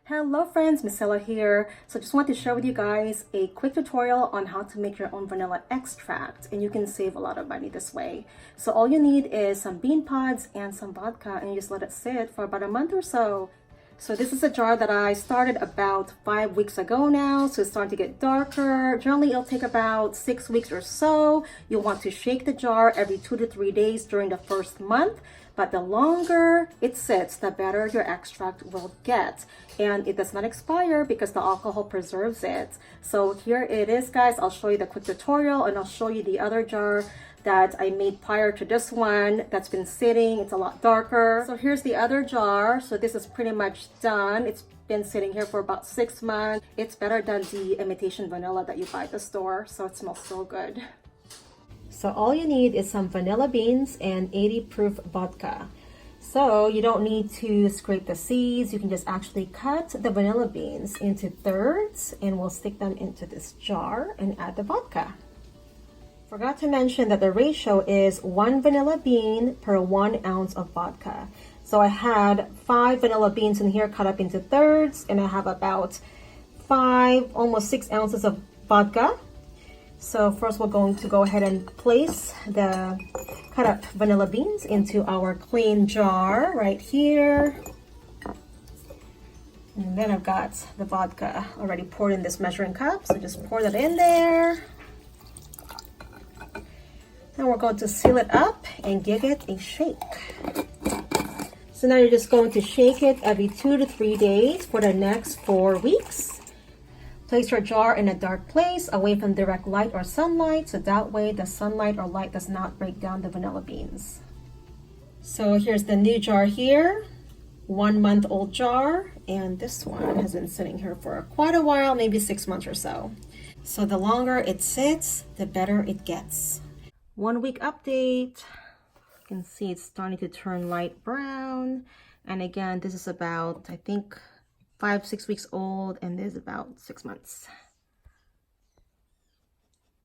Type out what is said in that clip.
Hello friends, Marcella here. So just want to share with you guys a quick tutorial on how to make your own vanilla extract, and you can save a lot of money this way. So all you need is some bean pods and some vodka, and you just let it sit for about a month or so. So this is a jar that I started about 5 weeks ago now, so it's starting to get darker. Generally it'll take about 6 weeks or so. You'll want to shake the jar every 2 to 3 days during the first month, but the longer it sits, the better your extract will get. And it does not expire because the alcohol preserves it. So here it is, guys. I'll show you the quick tutorial, and I'll show you the other jar that I made prior to this one that's been sitting. It's a lot darker. So here's the other jar. So this is pretty much done. It's been sitting here for about 6 months. It's better than the imitation vanilla that you buy at the store. So it smells so good. So all you need is some vanilla beans and 80 proof vodka. So you don't need to scrape the seeds. You can just actually cut the vanilla beans into thirds, and we'll stick them into this jar and add the vodka. Forgot to mention that the ratio is 1 vanilla bean per 1 ounce of vodka. So I had 5 vanilla beans in here cut up into thirds, and I have about 5, almost 6 ounces of vodka. So first we're going to go ahead and place the cut up vanilla beans into our clean jar right here. And then I've got the vodka already poured in this measuring cup, so just pour that in there. Then we're going to seal it up and give it a shake. So now you're just going to shake it every 2 to 3 days for the next 4 weeks. Place your jar in a dark place away from direct light or sunlight, so that way the sunlight or light does not break down the vanilla beans. So here's the new jar here, 1 month old jar, and this one has been sitting here for quite a while, maybe 6 months or so. So the longer it sits, the better it gets. 1 week update. You can see it's starting to turn light brown. And again, this is about, I think, 5-6 weeks old, and this is about 6 months.